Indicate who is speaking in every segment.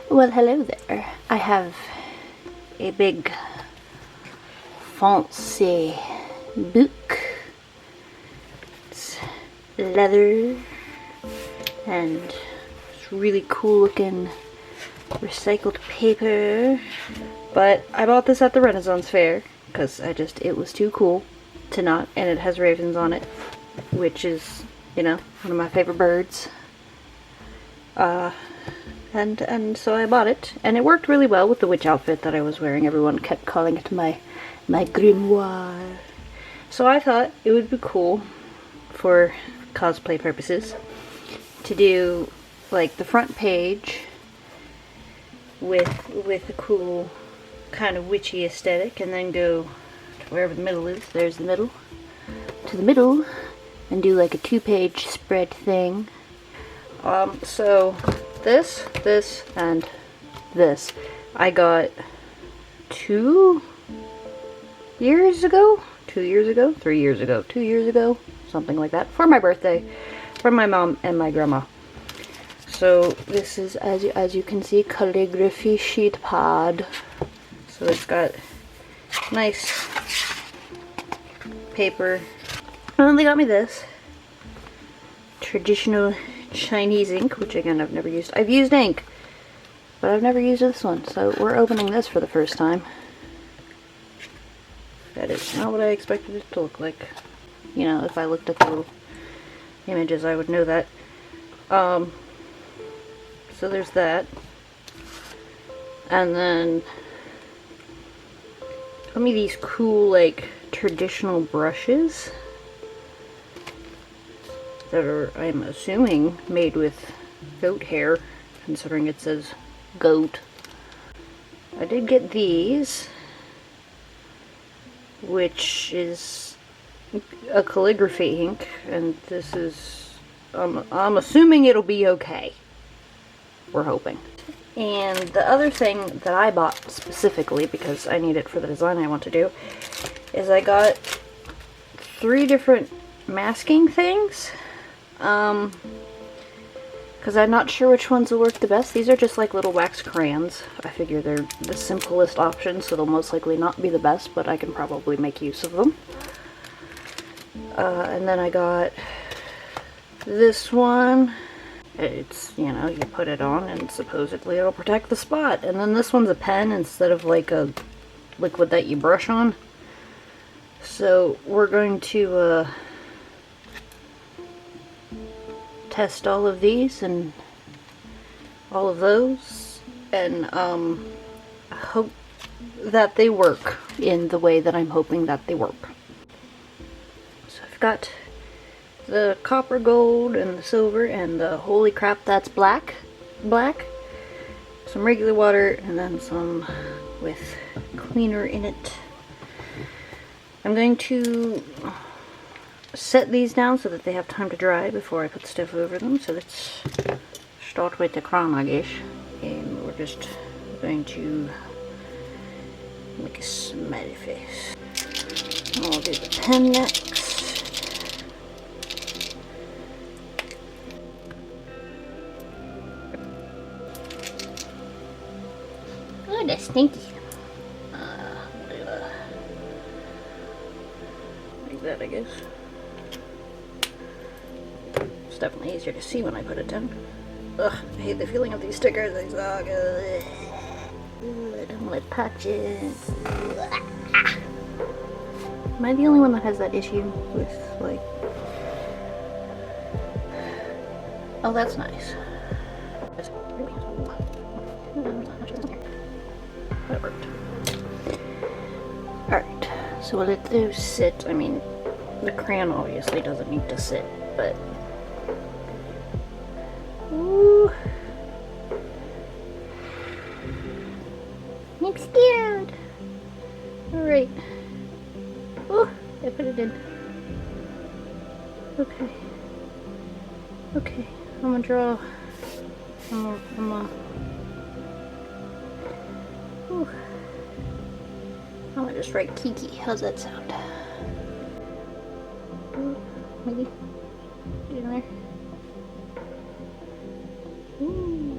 Speaker 1: Well, hello there. I have a big fancy book. It's leather and it's really cool looking recycled paper. But I bought this at the Renaissance Fair because it was too cool to not, and it has ravens on it, which is, you know, one of my favorite birds. And so I bought it, and it worked really well with the witch outfit that I was wearing. Everyone kept calling it my grimoire. So I thought it would be cool for cosplay purposes to do like the front page with a cool kind of witchy aesthetic, and then go to wherever the middle is. There's the middle. To the middle, and do like a 2-page spread thing. So this, and this I got 2 years ago, 3 years ago, something like that, for my birthday, from my mom and my grandma. So this is, as you can see, calligraphy sheet pad. So it's got nice paper. And then they got me this traditional Chinese ink, which again I've never used. I've used ink, but I've never used this one, so we're opening this for the first time. That is not what I expected it to look like. You know, if I looked at the little images, I would know that. So there's that. And then got me these cool, like, traditional brushes that are, I'm assuming, made with goat hair, considering it says goat. I did get these, which is a calligraphy ink, and this is, I'm assuming it'll be okay. We're hoping. And the other thing that I bought specifically, because I need it for the design I want to do, is I got 3 different masking things. Because I'm not sure which ones will work the best. These are just like little wax crayons. I figure they're the simplest option, so they'll most likely not be the best, but I can probably make use of them. And then I got this one. It's, you know, you put it on and supposedly it'll protect the spot. And then this one's a pen instead of like a liquid that you brush on. So we're going to test all of these and all of those, and hope that they work in the way that I'm hoping that they work. So I've got the copper gold and the silver and the holy crap that's black, some regular water, and then some with cleaner in it. I'm going to set these down so that they have time to dry before I put stuff over them. So let's start with the crown, I guess. And we're just going to make a smiley face. I'll do the pen next. Oh, that's stinky. We'll do like that, I guess. It's definitely easier to see when I put it down. Ugh, I hate the feeling of these stickers. They suck. I don't want to touch it. Am I the only one that has that issue with, like... Oh, that's nice. That worked. Alright, so we'll let those sit. I mean, the crayon obviously doesn't need to sit, but... Ooh. I'm scared. Alright. Oh, I put it in. Okay. Okay, I'm gonna draw. I'm gonna just write Kiki. How's that sound? Maybe. Get in there. Ooh.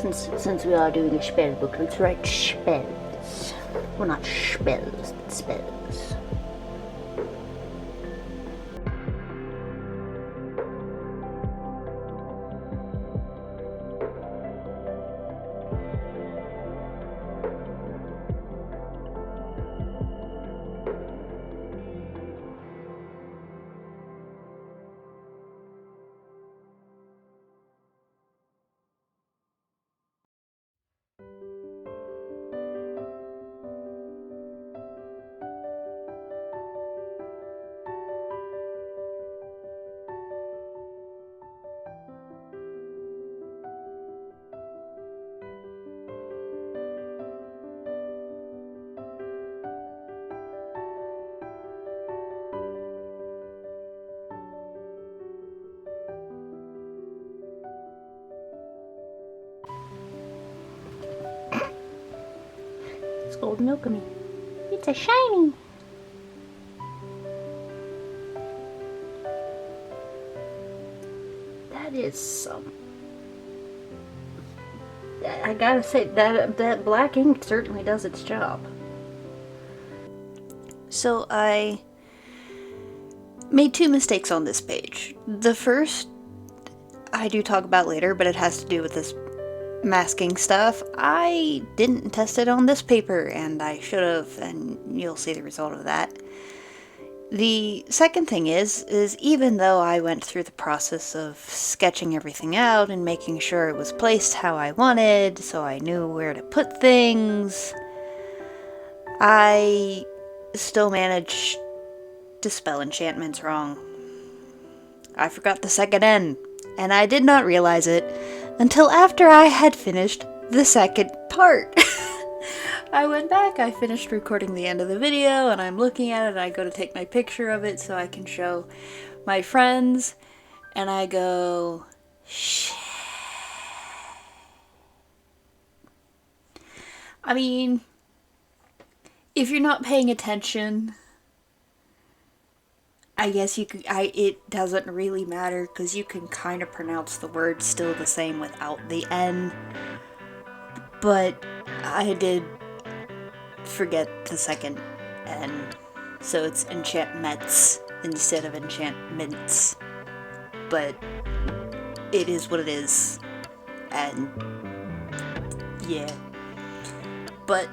Speaker 1: Since we are doing a spell book, let's write spells. Well, not spells, but spells. It's gold milk of me. It's a shiny. That is some. I gotta say that black ink certainly does its job. So I made two mistakes on this page. The first I do talk about later, but it has to do with this masking stuff. I didn't test it on this paper, and I should have, and you'll see the result of that. The second thing is even though I went through the process of sketching everything out and making sure it was placed how I wanted, so I knew where to put things, I still managed to spell enchantments wrong. I forgot the second N, and I did not realize it until after I had finished the second part. I went back, I finished recording the end of the video, and I'm looking at it, and I go to take my picture of it so I can show my friends, and I go, shit. I mean, if you're not paying attention, I guess you could, it doesn't really matter, because you can kind of pronounce the word still the same without the N, but I did forget the second N, so it's enchantments instead of enchantments, but it is what it is, and yeah. But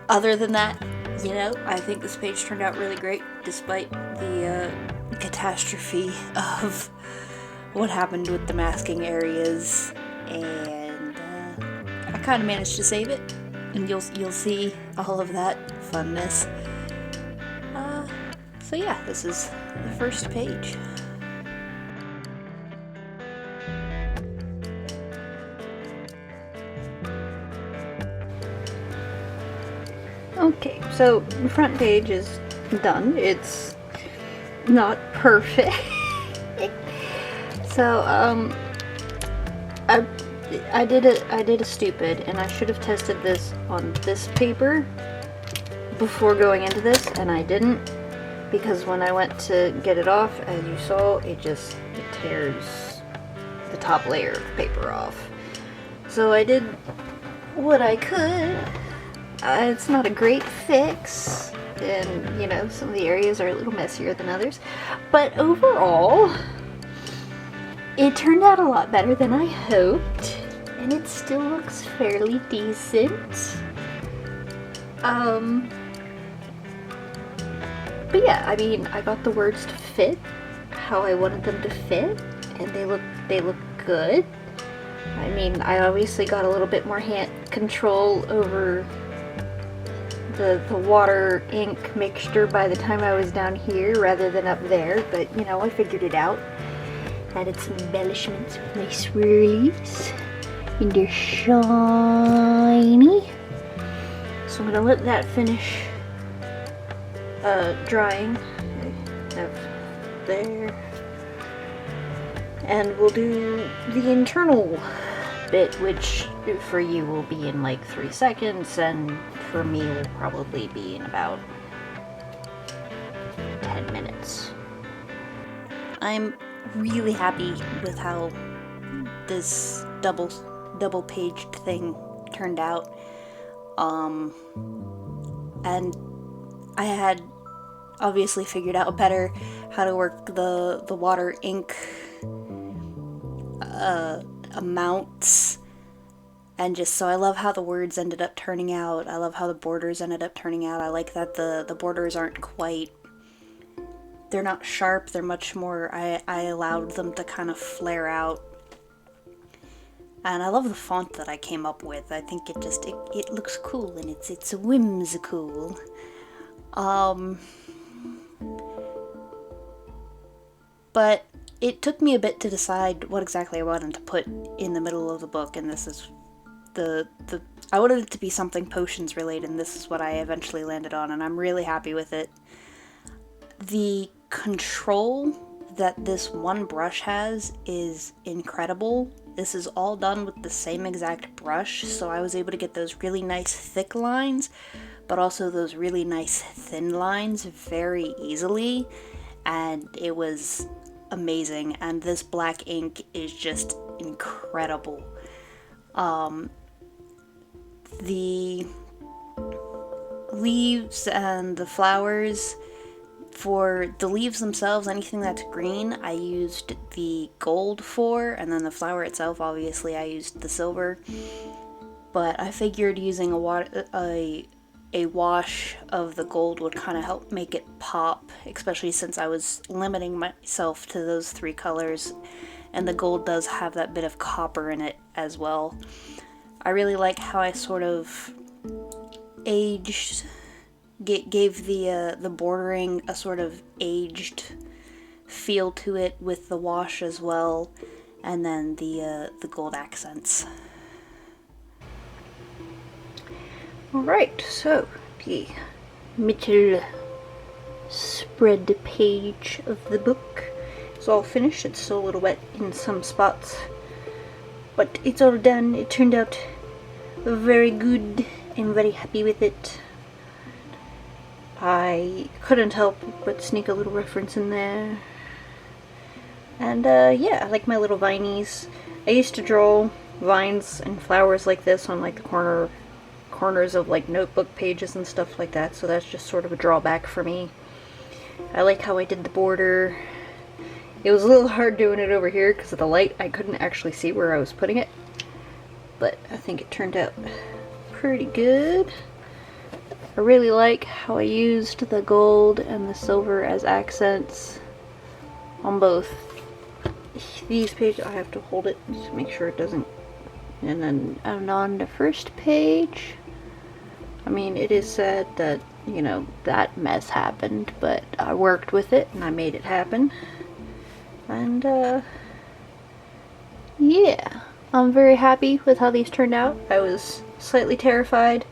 Speaker 1: other than that, you know, I think this page turned out really great, despite the catastrophe of what happened with the masking areas, and I kind of managed to save it, and you'll see all of that funness. So yeah, this is the first page. Okay, so the front page is done. It's not perfect. So I did a stupid, and I should have tested this on this paper before going into this, and I didn't, because when I went to get it off, as you saw, it tears the top layer of paper off. So I did what I could. It's not a great fix, and you know, some of the areas are a little messier than others, but overall it turned out a lot better than I hoped, and it still looks fairly decent. But yeah, I mean, I got the words to fit how I wanted them to fit, and they look good. I mean, I obviously got a little bit more hand control over the water ink mixture by the time I was down here rather than up there, but you know, I figured it out. Added some embellishments with my swirlies, and they're shiny. So I'm gonna let that finish drying. There. And we'll do the internal bit, which for you will be in like 3 seconds, and for me will probably be in about 10 minutes. I'm really happy with how this double double-paged thing turned out. And I had obviously figured out better how to work the water ink amounts, and just so I love how the words ended up turning out. I love how the borders ended up turning out. I like that the borders aren't quite, they're not sharp, they're much more, I allowed them to kind of flare out. And I love the font that I came up with. I think it just, it looks cool, and it's whimsical. But it took me a bit to decide what exactly I wanted to put in the middle of the book, and this is I wanted it to be something potions related, and this is what I eventually landed on, and I'm really happy with it. The control that this one brush has is incredible. This is all done with the same exact brush, so I was able to get those really nice thick lines, but also those really nice thin lines very easily, and it was amazing. And this black ink is just incredible. The leaves and the flowers, for the leaves themselves, anything that's green, I used the gold for, and then the flower itself, obviously, I used the silver. But I figured using a wash of the gold would kind of help make it pop, especially since I was limiting myself to those 3 colors, and the gold does have that bit of copper in it as well. I really like how I sort of gave the bordering a sort of aged feel to it with the wash as well, and then the gold accents. Alright, so the middle spread page of the book is all finished. It's still a little wet in some spots, but it's all done. It turned out very good. I'm very happy with it. I couldn't help but sneak a little reference in there. And yeah, I like my little vinies. I used to draw vines and flowers like this on like the corners of like notebook pages and stuff like that, so that's just sort of a drawback for me. I like how I did the border. It was a little hard doing it over here because of the light. I couldn't actually see where I was putting it, but I think it turned out pretty good. I really like how I used the gold and the silver as accents on both these pages. I have to hold it to make sure it doesn't. And then on the first page, I mean, it is sad that, you know, that mess happened, but I worked with it and I made it happen. And yeah, I'm very happy with how these turned out. I was slightly terrified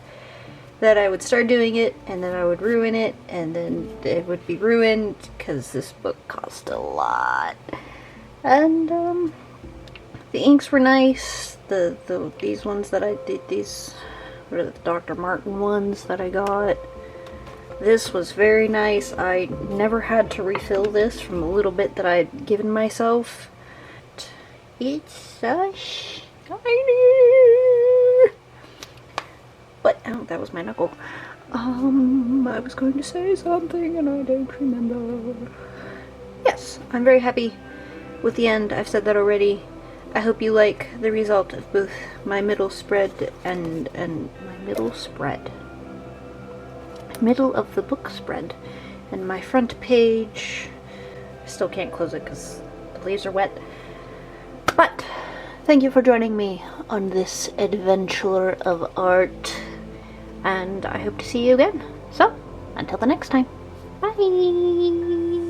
Speaker 1: that I would start doing it and then I would ruin it and then it would be ruined because this book cost a lot. And the inks were nice. These ones that I did, these were the Dr. Martin ones that I got. This was very nice. I never had to refill this from the little bit that I'd given myself. It's so shiny. But, oh, that was my knuckle. I was going to say something and I don't remember. Yes, I'm very happy with the end. I've said that already. I hope you like the result of both my middle spread and my middle spread. Middle of the book spread and my front page. I still can't close it because the leaves are wet. But thank you for joining me on this adventure of art, and I hope to see you again. So, until the next time, bye!